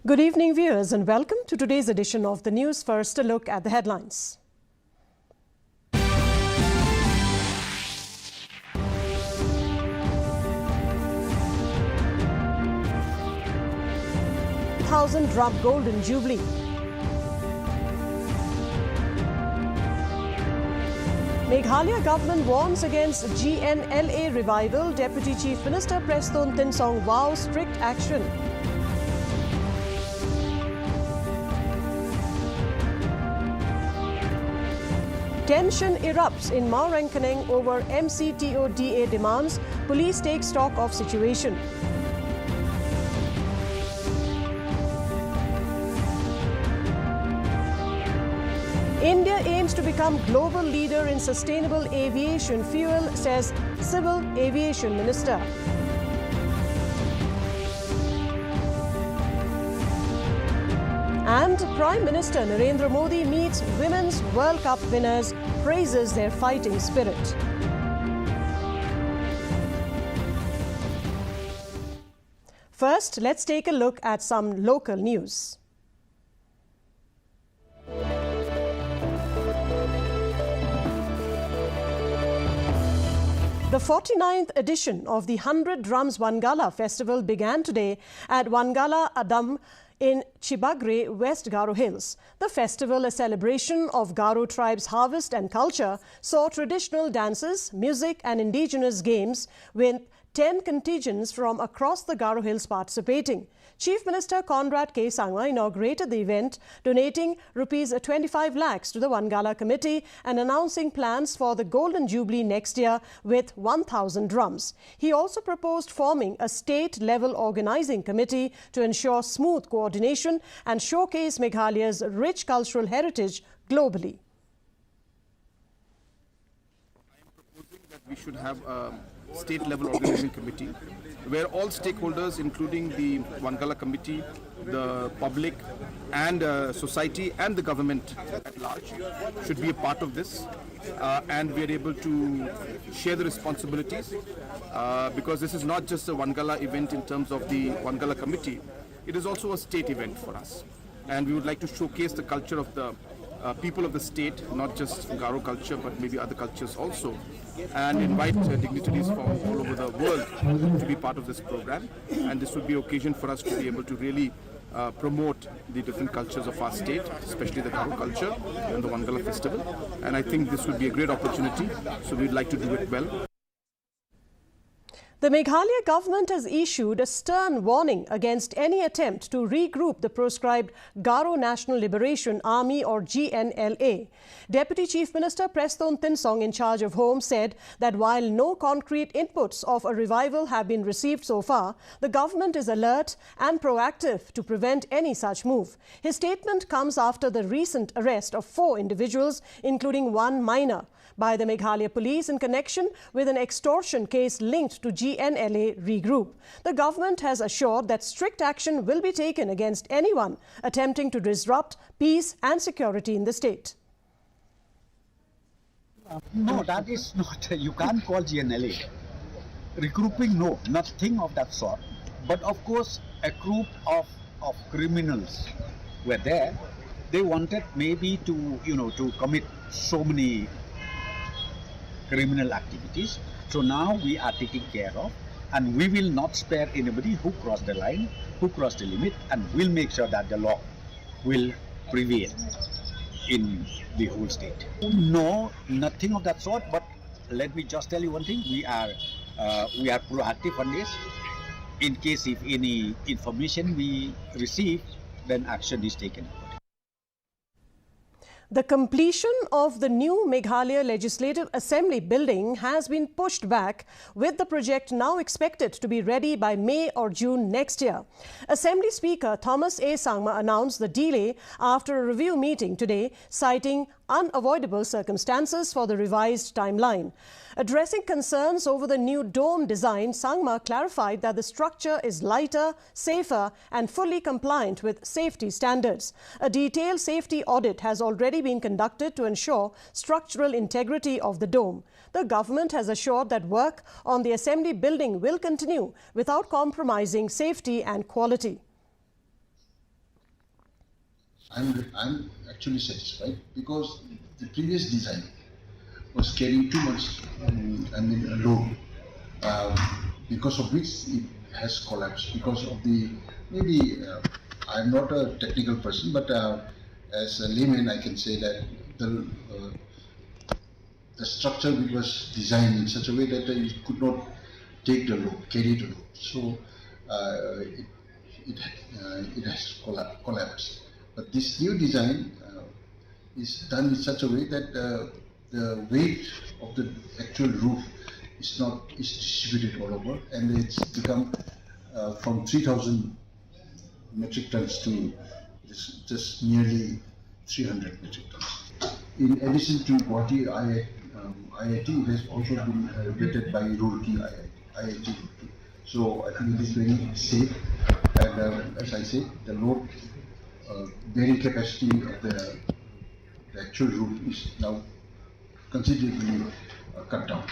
Good evening, viewers, and welcome to today's edition of the news. First, a look at the headlines. Drum Golden Jubilee. Meghalaya government warns against GNLA revival. Deputy Chief Minister Preston Tinsong vows strict action. Tension erupts in Maurangkaneng over MCTODA demands. Police take stock of situation. India aims to become global leader in sustainable aviation fuel, says Civil Aviation Minister. And Prime Minister Narendra Modi meets Women's World Cup winners, praises their fighting spirit. First, let's take a look at some local news. The 49th edition of the 100 Drums Wangala Festival began today at Wangala Adam in Chibagre, West Garo Hills. The festival, a celebration of Garo tribe's harvest and culture, saw traditional dances, music and indigenous games with 10 contingents from across the Garo Hills participating. Chief Minister Conrad K. Sangma inaugurated the event, donating Rs 25 lakhs to the Wangala Committee and announcing plans for the Golden Jubilee next year with 1,000 drums. He also proposed forming a state-level organizing committee to ensure smooth coordination and showcase Meghalaya's rich cultural heritage globally. I am proposing that we should have a state-level organizing committee where all stakeholders, including the Wangala committee, the public and society and the government at large, should be a part of this, and we are able to share the responsibilities because this is not just a Wangala event in terms of the Wangala committee, it is also a state event for us, and we would like to showcase the culture of the people of the state, not just Garo culture but maybe other cultures also, and invite dignitaries from all over the world to be part of this program. And this would be an occasion for us to be able to really promote the different cultures of our state, especially the Garo culture and the Wangala festival. And I think this would be a great opportunity, so we'd like to do it well. The Meghalaya government has issued a stern warning against any attempt to regroup the proscribed Garo National Liberation Army or GNLA. Deputy Chief Minister Preston Tinsong, in charge of Home, said that while no concrete inputs of a revival have been received so far, the government is alert and proactive to prevent any such move. His statement comes after the recent arrest of 4 individuals, including 1 minor, by the Meghalaya police in connection with an extortion case linked to GNLA regroup. The government has assured that strict action will be taken against anyone attempting to disrupt peace and security in the state. No, that is not, you can't call GNLA. Regrouping, no, nothing of that sort. But of course, a group of criminals were there. They wanted maybe to, to commit so many criminal activities. So now we are taking care of, and we will not spare anybody who crossed the line, who crossed the limit, and we'll make sure that the law will prevail in the whole state. No, nothing of that sort, but let me just tell you one thing, we are proactive on this. In case if any information we receive, then action is taken. The completion of the new Meghalaya Legislative Assembly building has been pushed back, with the project now expected to be ready by May or June next year. Assembly Speaker Thomas A. Sangma announced the delay after a review meeting today, citing unavoidable circumstances for the revised timeline. Addressing concerns over the new dome design, Sangma clarified that the structure is lighter, safer and fully compliant with safety standards. A detailed safety audit has already been conducted to ensure structural integrity of the dome. The government has assured that work on the assembly building will continue without compromising safety and quality. I'm actually satisfied because the previous design was carrying too much, load, because of which it has collapsed. Because of the maybe I'm not a technical person, but as a layman, I can say that the structure was designed in such a way that it could not take the load, carry the load. So it has collapsed. But this new design is done in such a way that the weight of the actual roof is distributed all over, and it's become from 3,000 metric tons to just nearly 300 metric tons. In addition to Guwahati IIT, it has also been rated by Roorkee IIT. So I think it is very safe, and as I said, the load bearing capacity of the actual roof is now considerably cut down.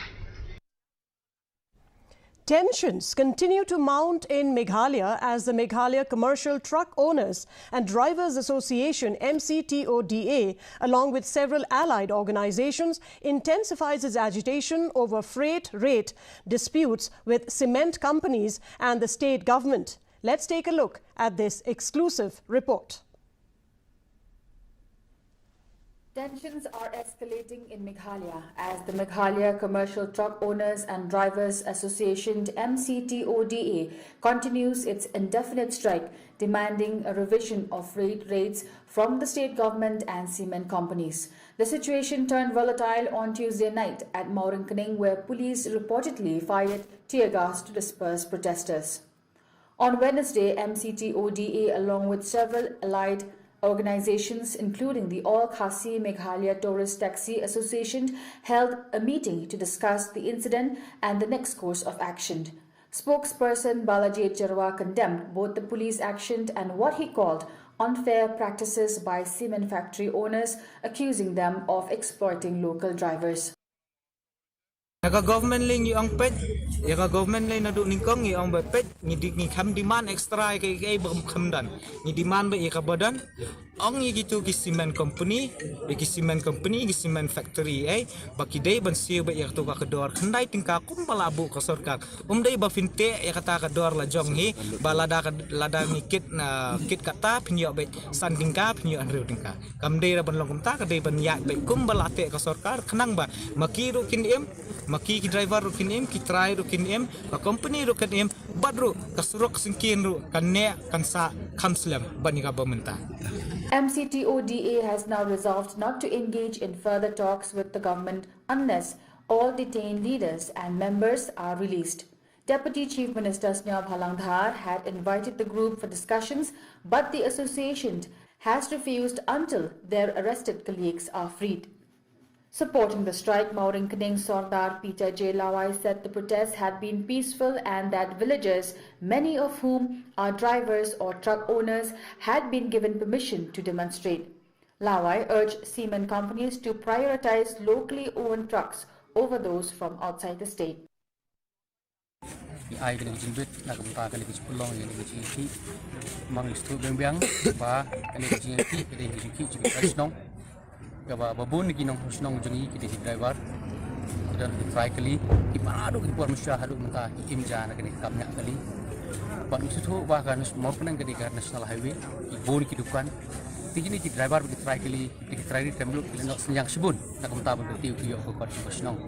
Tensions continue to mount in Meghalaya as the Meghalaya Commercial Truck Owners and Drivers Association MCTODA, along with several allied organizations, intensifies its agitation over freight rate disputes with cement companies and the state government. Let's take a look at this exclusive report. Tensions are escalating in Meghalaya as the Meghalaya Commercial Truck Owners and Drivers Association MCTODA continues its indefinite strike, demanding a revision of freight rates from the state government and cement companies. The situation turned volatile on Tuesday night at Mauringkaning, where police reportedly fired tear gas to disperse protesters. On Wednesday, MCTODA, along with several allied organizations, including the All Khasi Meghalaya Tourist Taxi Association, held a meeting to discuss the incident and the next course of action. Spokesperson Balaji Charwa condemned both the police action and what he called unfair practices by cement factory owners, accusing them of exploiting local drivers. Yaga government lain yung pet, yaga government lain na do ningkong yung pet, ni kam demand extra kay berkamdan, ni demand ba ikabadan, ang gitu ki cement company, ki cement factory baki day ban siya ba yakto ka kedor, kendai tingka kum balabu ka sorkak, day ba finte yakata kedor la jong hi, balada ni kit kata pinyo ba san tingka pinyo anriu tingka, kam day ra ban long kumta ka day ban yak ba kum balate ka sorkar, kenang ba makiru kin maki ki driver rukin ki try rukin ba company rukin badru kasurok singkin ru kanne kansa kamslam bani government. MCTODA has now resolved not to engage in further talks with the government unless all detained leaders and members are released. Deputy Chief Minister Snyab Halangdhar had invited the group for discussions, but the association has refused until their arrested colleagues are freed. Supporting the strike, Mauringkaning Sardar Peter J. Lawai said the protests had been peaceful and that villagers, many of whom are drivers or truck owners, had been given permission to demonstrate. Lawai urged cement companies to prioritize locally owned trucks over those from outside the state. Ai kena jimbet nak kumta kena kipulong yang kecil mangistu beng-beng ba kena kecil kena kecil kasnong kaba babun ki nong snong jungi ki driver dan try kali ki parado ki por musya halu mata im jana kani kamnya kali ban itu ba kan mau penang kadi kan national highway ki bon ki dukan tigi ni ki driver ki try kali ki try ni temlu ki nok senyang sebun nak mata ban tiu ki yo ko ko snong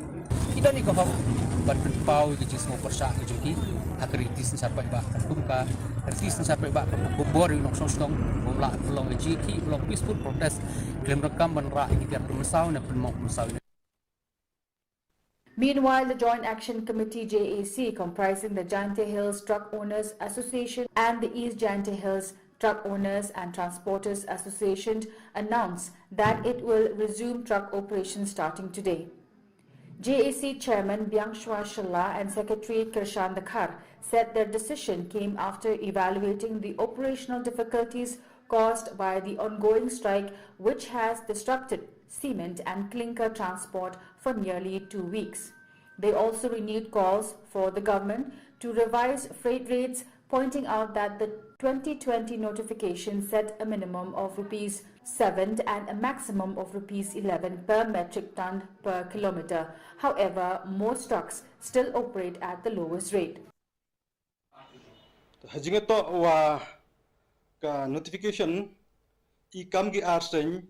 kita ni ko ban pau ki jismo persa ki jungi akritis sampai ba kumka kritis sampai ba bor nok snong bomla long ji ki long peaceful protest. Meanwhile, the Joint Action Committee JAC, comprising the Jante Hills Truck Owners Association and the East Jante Hills Truck Owners and Transporters Association, announced that it will resume truck operations starting today. JAC Chairman Byangshwa Shala and Secretary Kirshan Dakhar said their decision came after evaluating the operational difficulties caused by the ongoing strike, which has disrupted cement and clinker transport for nearly 2 weeks. They also renewed calls for the government to revise freight rates, pointing out that the 2020 notification set a minimum of ₹7 and a maximum of ₹11 per metric ton per kilometre. However, most trucks still operate at the lowest rate. Hajingato wa ka notification ikam gi arseng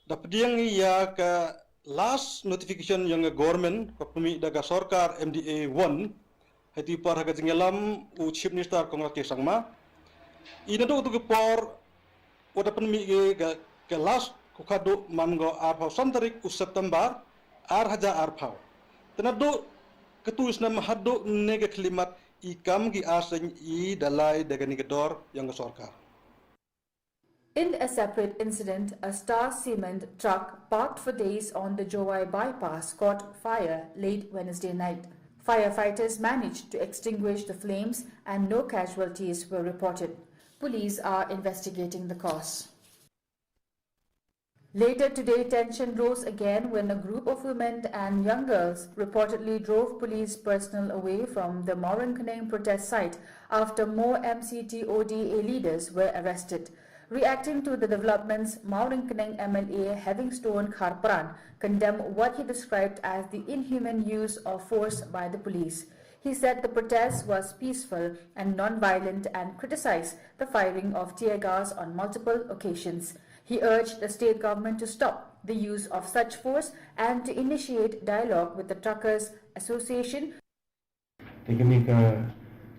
dapdiang ya ka last notification yang government kapumi daga sorkar MDA 1 hati par haga jingalam u chief minister kongra ke sangma ina do tu por oda penmi ke last kokado mango arpau santarik u September haja arpau tenado ketulis nama hado nega klimat ikam gi arseng I dalai daga nigador yang sorkar. In a separate incident, a Star Cement truck parked for days on the Jowai bypass caught fire late Wednesday night. Firefighters managed to extinguish the flames and no casualties were reported. Police are investigating the cause. Later today, tension rose again when a group of women and young girls reportedly drove police personnel away from the Maurangkaneng protest site after more MCT-ODA leaders were arrested. Reacting to the developments, Maurangkaneng MLA Having Stone Kharpran condemned what he described as the inhuman use of force by the police. He said the protest was peaceful and non-violent and criticized the firing of tear gas on multiple occasions. He urged the state government to stop the use of such force and to initiate dialogue with the Truckers Association. Teknik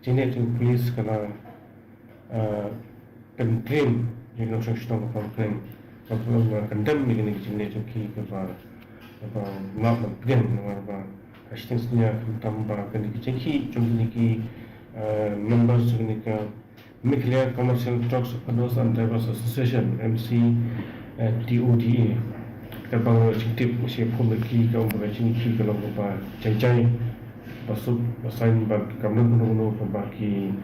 jenis police kena claim yang sesuatu komplain, kalau condemn dengan jenis ki apa nak begin apa asistennya tambah kena ceki contohnya ki members ni ke MEGHALAYA Commercial Trucks Owners and Drivers Association MECHALAYA Kabang cintip usia pun lagi kau berjini ki kalau apa cai masuk pasain bag kamu penuh pembaki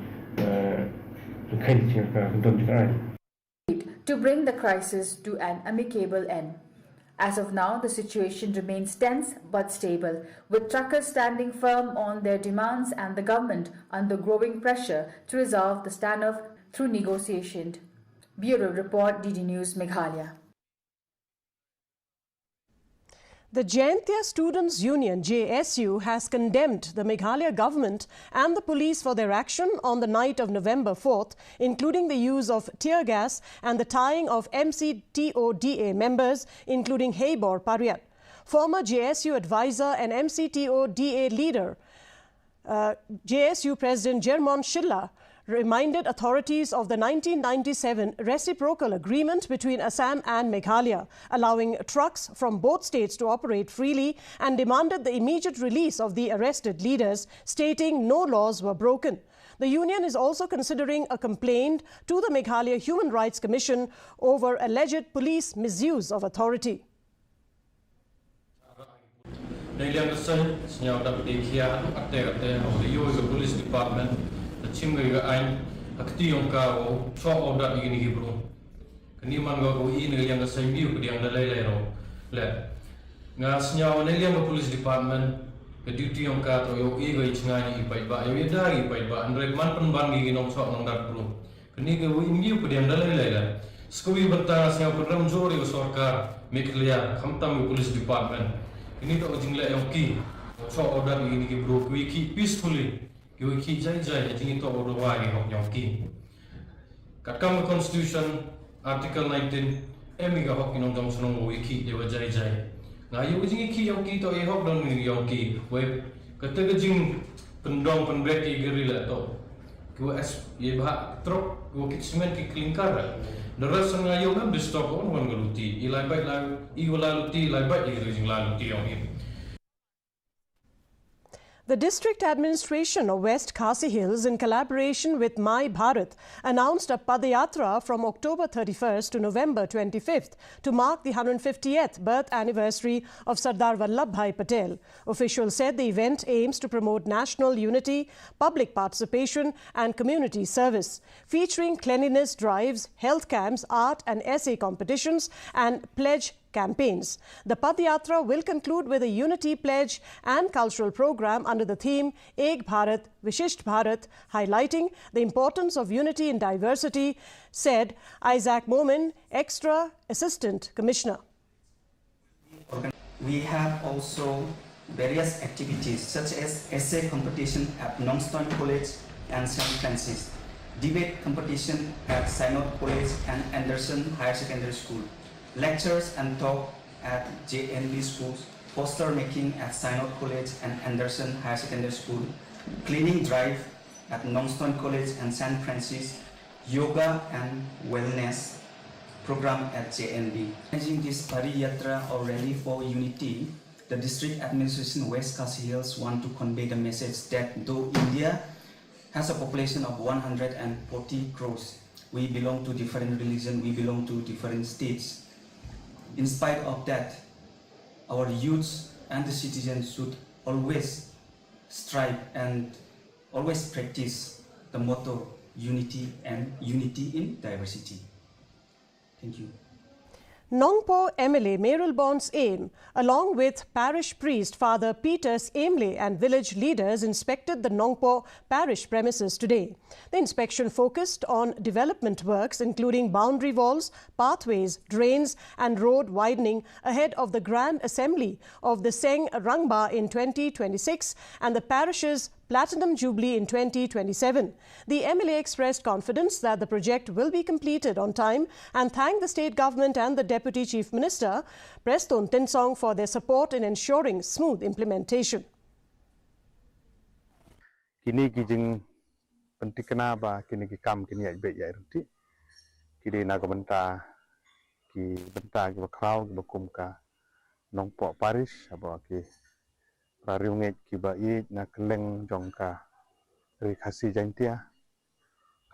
kain tiada untuk dikai. To bring the crisis to an amicable end. As of now, the situation remains tense but stable, with truckers standing firm on their demands and the government under growing pressure to resolve the standoff through negotiation. Bureau Report, DD News, Meghalaya. The Jaintia Students' Union, JSU, has condemned the Meghalaya government and the police for their action on the night of November 4th, including the use of tear gas and the tying of MCTODA members, including Heibor Pariat. Former JSU advisor and MCTODA leader, JSU President Jermon Shilla, reminded authorities of the 1997 reciprocal agreement between Assam and Meghalaya, allowing trucks from both states to operate freely, and demanded the immediate release of the arrested leaders, stating no laws were broken. The union is also considering a complaint to the Meghalaya Human Rights Commission over alleged police misuse of authority. Police department chimga ain akti yong ka o cho order igini gibro kani man go ko in yang ga sai miu kudi ang dalai ro le nga snya ne liang police department ke duty yong ka to yo i ga chinga ni pai ba yo da gi pai ba andre man pen ban gi nong cho nong dat bro kani ga wi miu kudi ang dalai le skui bata snya program jori go sarkar MEGHALAYA khamtam police department kini to jingle yong ki cho order igini gibro ki peacefully Kiwi ki jai jadi to order wagi hok yongki. Kakam Constitution Article 19 emiga hok inong dong sunong wiki dewa jai jai. Ngayu jingi ki yongki to e hok dong ni yongki. We kata jing pendong penbrek ki gerila to. Kiwi as ye bah truk kiwi kitsemen ki klingkar. Deras ngayu ngam distok on wan galuti. Ilai baik la iwalaluti ilai baik jing laluti yongki. The District Administration of West Khasi Hills, in collaboration with My Bharat, announced a Padayatra from October 31st to November 25th to mark the 150th birth anniversary of Sardar Vallabhbhai Patel. Officials said the event aims to promote national unity, public participation and community service, featuring cleanliness drives, health camps, art and essay competitions and pledge campaigns. The Padyatra will conclude with a unity pledge and cultural program under the theme Ek Bharat, Vishisht Bharat, highlighting the importance of unity in diversity, said Isaac Momin, Extra Assistant Commissioner. We have also various activities such as essay competition at Longstone College and St. Francis, debate competition at Synod College and Anderson Higher Secondary School, lectures and talk at JNB schools, poster making at Synod College and Anderson Higher Secondary School, cleaning drive at Longstone College and St. Francis, yoga and wellness program at JNB. Managing this Padyatra or rally for unity, the district administration West Khasi Hills want to convey the message that though India has a population of 140 crores, we belong to different religions, we belong to different states. In spite of that, our youths and the citizens should always strive and always practice the motto unity and unity in diversity. Thank you. Nongpo MLA Meral Bond's aim, along with parish priest Father Peters Aimley and village leaders, inspected the Nongpo parish premises today. The inspection focused on development works including boundary walls, pathways, drains and road widening ahead of the Grand Assembly of the Seng Rangba in 2026 and the parish's Platinum Jubilee in 2027. The MLA expressed confidence that the project will be completed on time and thanked the state government and the Deputy Chief Minister, Preston Tinsong, for their support in ensuring smooth implementation. Kini kijing pentikna ba kini ki kam kini ai be ya ruti kini na benta ki bakrau ki bakum ka Nongpo parish aba ki rariunget ki ba I na keleng jongka ri khasi jantia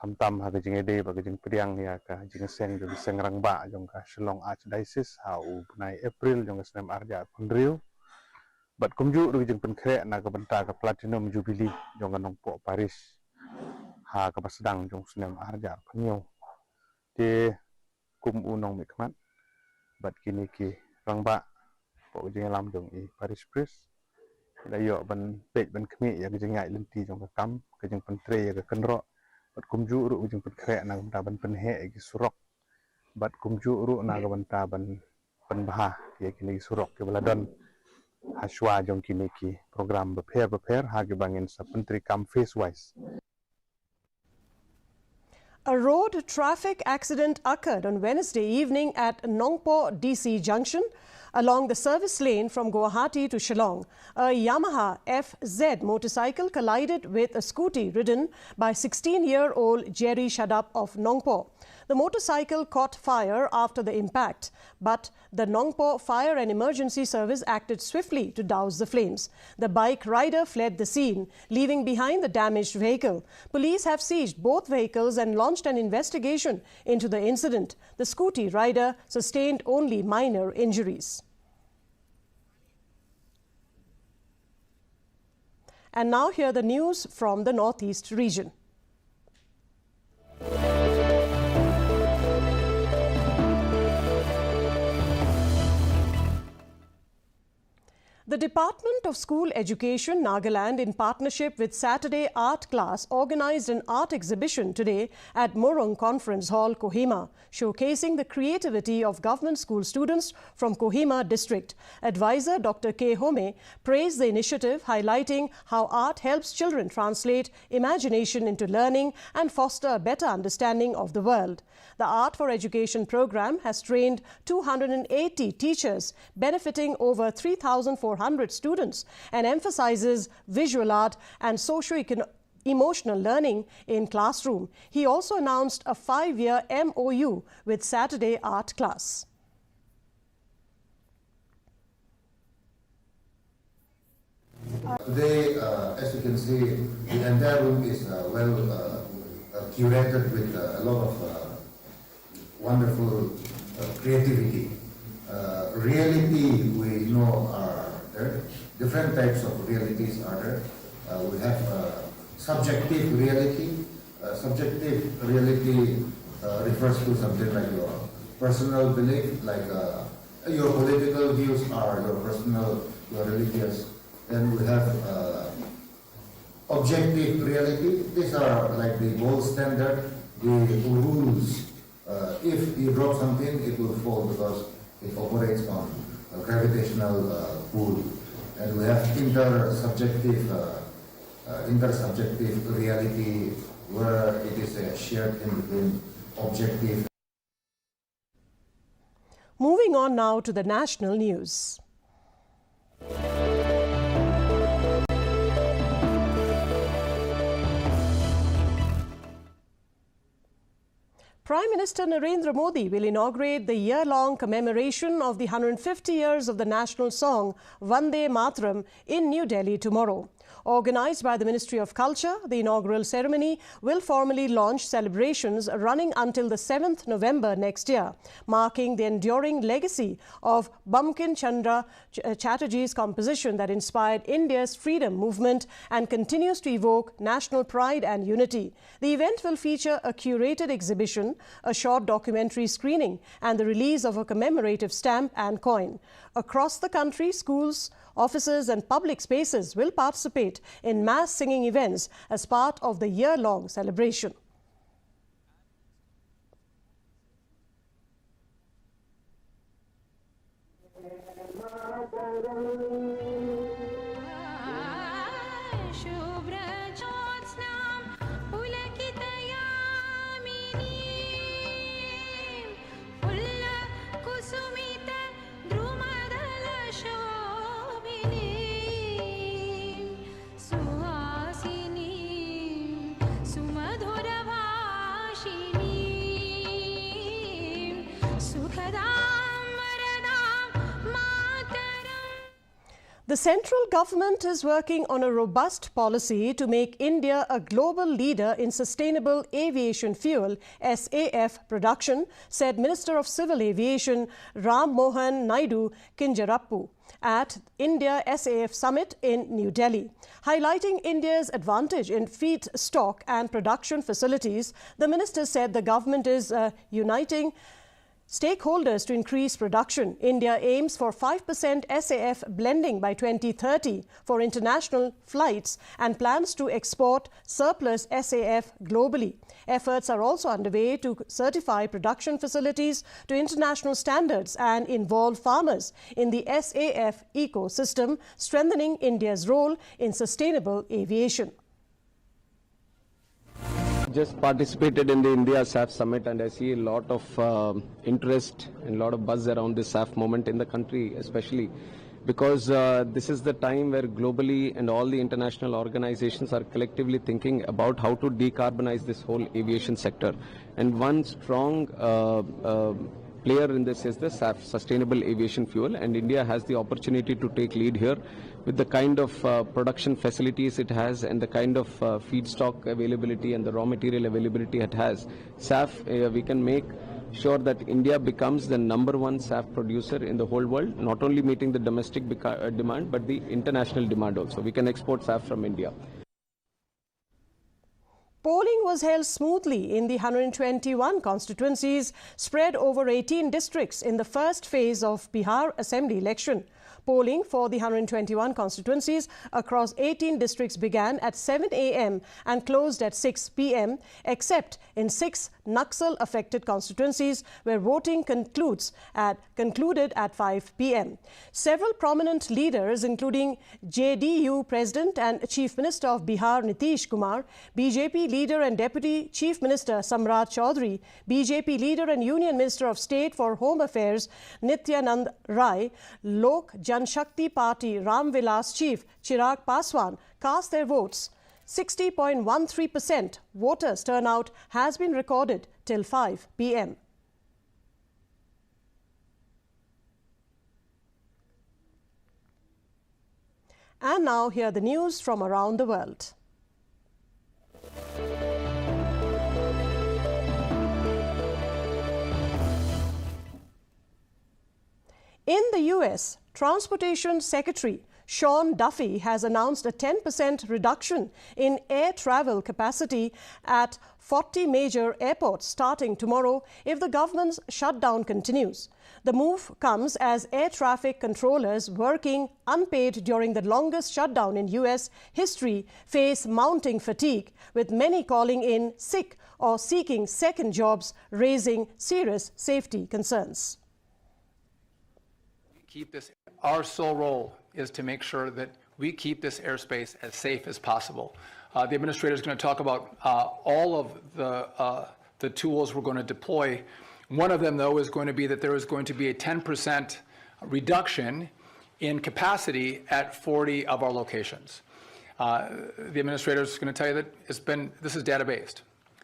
kamtam ha kijing ede ba kijing priang ya ka jing seng rangba jongka Shillong Archdiocese ha u bunai April jongka senem arja punriu bat kumju ru kijing penkre na ka benta ka Platinum Jubilee jongka Nongpo parish ha ka pasedang jong senem arja punyo te kum unong mikmat bat kini ki rangba po kijing lam jong I parish priest layo ban pej ban kmi ya kijing ngai lenti jong ka kam kijing pentre ya ka kenro bat kumju ru kijing penkre na ka ban penhe ki surok bat kumju ru na ka banta ban penbah ya kini surok ke baladon haswa jong kini ki program beper ha ki bangin sa pentri kam face wise. A road traffic accident occurred on Wednesday evening at Nongpo DC Junction along the service lane from Guwahati to Shillong. A Yamaha FZ motorcycle collided with a scooty ridden by 16-year-old Jerry Shadup of Nongpo. The motorcycle caught fire after the impact, but the Nongpo Fire and Emergency Service acted swiftly to douse the flames. The bike rider fled the scene, leaving behind the damaged vehicle. Police have seized both vehicles and launched an investigation into the incident. The scooty rider sustained only minor injuries. And now hear the news from the Northeast region. The Department of School Education, Nagaland, in partnership with Saturday Art Class, organized an art exhibition today at Murung Conference Hall, Kohima, showcasing the creativity of government school students from Kohima district. Advisor Dr. K. Home praised the initiative, highlighting how art helps children translate imagination into learning and foster a better understanding of the world. The Art for Education program has trained 280 teachers, benefiting over 3,400 students, and emphasizes visual art and socio-emotional learning in classroom. He also announced a 5-year MOU with Saturday Art Class. Today, as you can see, the entire room is well curated with a lot of wonderful creativity. Reality, we know, are there. Different types of realities are there. We have subjective reality. Subjective reality refers to something like your personal belief, like your political views are your personal, your religious, then we have objective reality. These are like the gold standard, the rules. If you drop something, it will fall because it operates on a gravitational pull. And we have intersubjective reality where it is shared in between objective. Moving on now to the national news. Prime Minister Narendra Modi will inaugurate the year-long commemoration of the 150 years of the national song Vande Mataram in New Delhi tomorrow. Organised by the Ministry of Culture, the inaugural ceremony will formally launch celebrations running until the 7th November next year, marking the enduring legacy of Bankim Chandra Chatterjee's composition that inspired India's freedom movement and continues to evoke national pride and unity. The event will feature a curated exhibition, a short documentary screening, and the release of a commemorative stamp and coin. Across the country, schools, offices and public spaces will participate in mass singing events as part of the year-long celebration. The central government is working on a robust policy to make India a global leader in sustainable aviation fuel (SAF) production, said Minister of Civil Aviation Ram Mohan Naidu Kinjarappu at India SAF Summit in New Delhi. Highlighting India's advantage in feedstock and production facilities, the minister said the government is uniting stakeholders to increase production. India aims for 5% SAF blending by 2030 for international flights and plans to export surplus SAF globally. Efforts are also underway to certify production facilities to international standards and involve farmers in the SAF ecosystem, strengthening India's role in sustainable aviation. Just participated in the India SAF Summit, and I see a lot of interest and a lot of buzz around this SAF movement in the country, especially because this is the time where globally and all the international organizations are collectively thinking about how to decarbonize this whole aviation sector. And one strong player in this is the SAF, Sustainable Aviation Fuel, and India has the opportunity to take lead here with the kind of production facilities it has and the kind of feedstock availability and the raw material availability it has. SAF, we can make sure that India becomes the #1 SAF producer in the whole world, not only meeting the domestic demand but the international demand also. We can export SAF from India. Polling was held smoothly in the 121 constituencies spread over 18 districts in the first phase of Bihar Assembly election. Polling for the 121 constituencies across 18 districts began at 7 a.m. and closed at 6 p.m., except in 6 Naxal-affected constituencies where voting concluded at 5 p.m. Several prominent leaders, including JDU President and Chief Minister of Bihar Nitish Kumar, BJP leader and Deputy Chief Minister Samrat Chaudhary, BJP leader and Union Minister of State for Home Affairs Nityanand Rai, Lok Janshakti Party Ram Vilas Chief Chirag Paswan cast their votes. 60.13% voters turnout has been recorded till 5 p.m. And now hear the news from around the world. In the US, Transportation Secretary Sean Duffy has announced a 10% reduction in air travel capacity at 40 major airports starting tomorrow if the government's shutdown continues. The move comes as air traffic controllers working unpaid during the longest shutdown in US history face mounting fatigue, with many calling in sick or seeking second jobs, raising serious safety concerns. Our sole role is to make sure that we keep this airspace as safe as possible. The administrator is going to talk about all of the tools we're going to deploy. One of them, though, is going to be that there is going to be a 10% reduction in capacity at 40 of our locations. The administrator is going to tell you that this is data-based.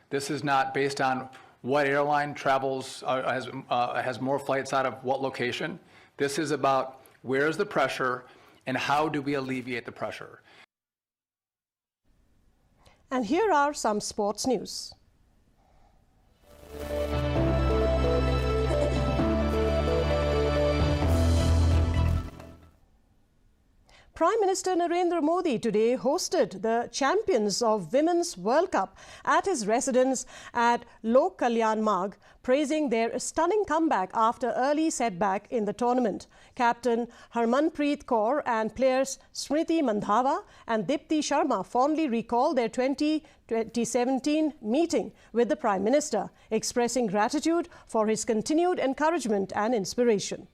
This is not based on what airline travels, has more flights out of what location. This is about where is the pressure and how do we alleviate the pressure. And here are some sports news. Prime Minister Narendra Modi today hosted the champions of Women's World Cup at his residence at Lok Kalyan Marg, praising their stunning comeback after early setback in the tournament. Captain Harmanpreet Kaur and players Smriti Mandhava and Dipti Sharma fondly recall their 2017 meeting with the Prime Minister, expressing gratitude for his continued encouragement and inspiration.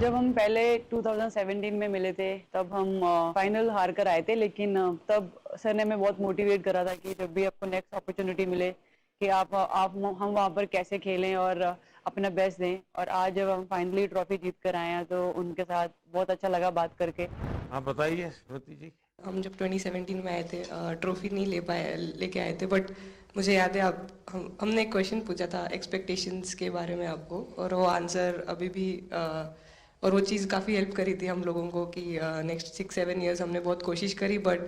जब हम पहले 2017 में मिले थे तब हम final हार कर आए थे, लेकिन तब सर ने हमें बहुत मोटिवेट करा था कि जब भी आपको नेक्स्ट अपॉर्चुनिटी मिले कि हम वहाँ पर कैसे खेलें और अपना बेस्ट दें। और आज जब हम फाइनली ट्रॉफी जीत कर आए हैं तो उनके साथ बहुत अच्छा लगा बात करके। आप बताइए श्रुति जी। हम जब 2017 में आए थे ट्रॉफी नहीं लेके आए थे, बट मुझे याद है हमने एक क्वेश्चन पूछा था एक्सपेक्टेशंस के बारे में आपको, और वो आंसर अभी भी और वो चीज़ काफ़ी हेल्प करी थी हम लोगों को कि नेक्स्ट 6-7 इयर्स हमने बहुत कोशिश करी, बट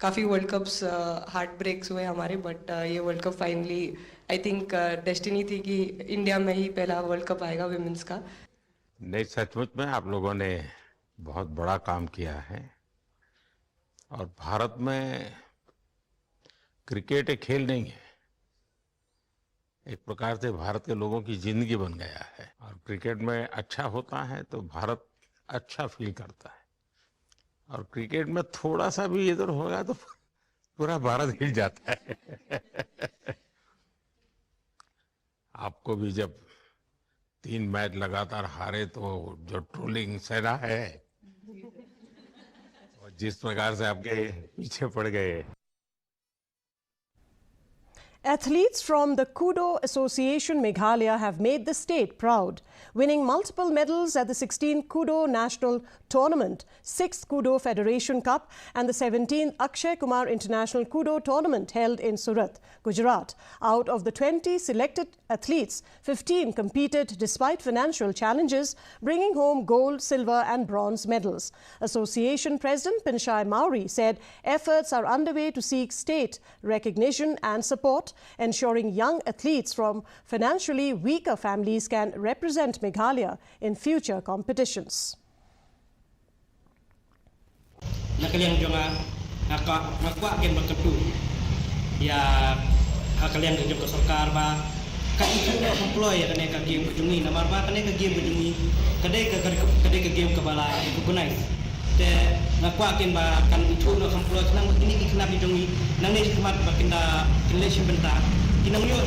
काफ़ी वर्ल्ड कप्स हार्ट ब्रेक्स हुए हमारे, बट ये world cup finally I think destiny थी कि इंडिया में ही पहला वर्ल्ड कप आएगा विमेंस का। नहीं, सचमुच में आप लोगों ने बहुत बड़ा काम किया है और भारत में क्रिकेट एक खेल नहीं है, एक प्रकार से भारत के लोगों की जिंदगी बन गया है। और क्रिकेट में अच्छा होता है तो भारत अच्छा फील करता है, और क्रिकेट में थोड़ा सा भी इधर होगा तो पूरा भारत हिल जाता है। आपको भी जब 3 मैच लगातार हारे तो जो ट्रोलिंग सेना है और जिस प्रकार से आपके पीछे पड़ गए। Athletes from the Kudo Association Meghalaya have made the state proud, winning multiple medals at the 16th Kudo National Tournament, 6th Kudo Federation Cup and the 17th Akshay Kumar International Kudo Tournament held in Surat, Gujarat. Out of the 20 selected athletes, 15 competed despite financial challenges, bringing home gold, silver and bronze medals. Association President Pinshai Mauri said efforts are underway to seek state recognition and support, ensuring young athletes from financially weaker families can represent Meghalaya in future competitions. Nakaliang jonga nakwa ken makatu ya hakaliang jong sarkar ba ka itu employ kane ka game jungi namar ba kane ka game jungi kadai ka game ka bala recognize te nakwa ken ba kan itu no employ nang ini ikna bi jungi nang ne khmat ba kinda relation benta kinang yo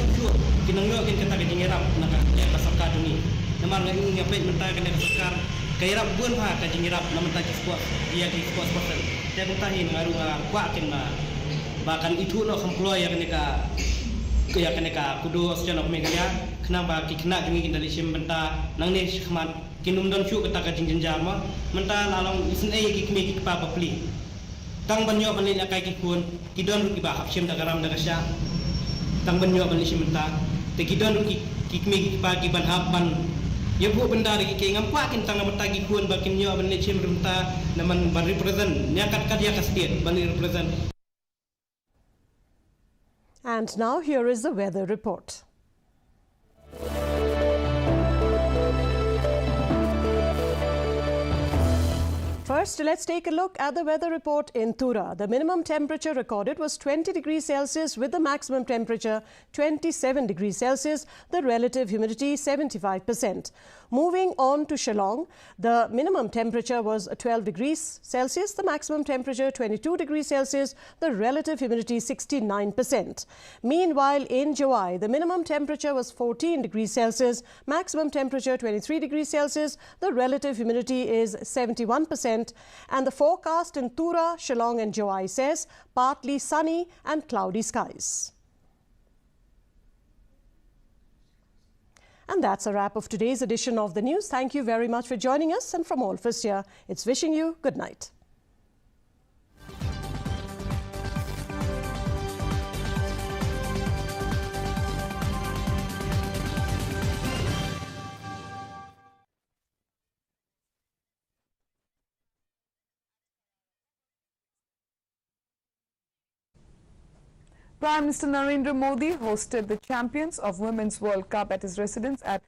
ken kata ka jingerap nang ka sarkar jungi namar ngi ngape benta kane sarkar kairap bun ha ka jingerap namanta ki squad dia ki squad person te butahin ngaru kwa ken ba kan itu no employ kene ka kudo secara Meghalaya kenapa ki kena jungi kinda lishim benta nang ne khmat kinum don chu kata ka jinjar ma menta lalong isin ai ki kme ki pa pli tang banyo ban le kai ki kun ki don ki ba hapshim da garam da gasha tang banyo ban lishim benta te ki don ki kme ki pa ki ban hap ban ye bu benda lagi ke ngam kwa kin tang menta ki kun ba kin yo ban lishim benta naman ban represent nyakat ka dia ka state ban represent. And now here is the weather report. First, let's take a look at the weather report in Tura. The minimum temperature recorded was 20 degrees Celsius with the maximum temperature 27 degrees Celsius, the relative humidity 75%. Moving on to Shillong, the minimum temperature was 12 degrees Celsius, the maximum temperature 22 degrees Celsius, the relative humidity 69%. Meanwhile, in Jowai, the minimum temperature was 14 degrees Celsius, maximum temperature 23 degrees Celsius, the relative humidity is 71%, and the forecast in Tura, Shillong and Jowai says partly sunny and cloudy skies. And that's a wrap of today's edition of the news. Thank you very much for joining us, and from all of us here, it's wishing you good night. Prime Minister Narendra Modi hosted the champions of Women's World Cup at his residence at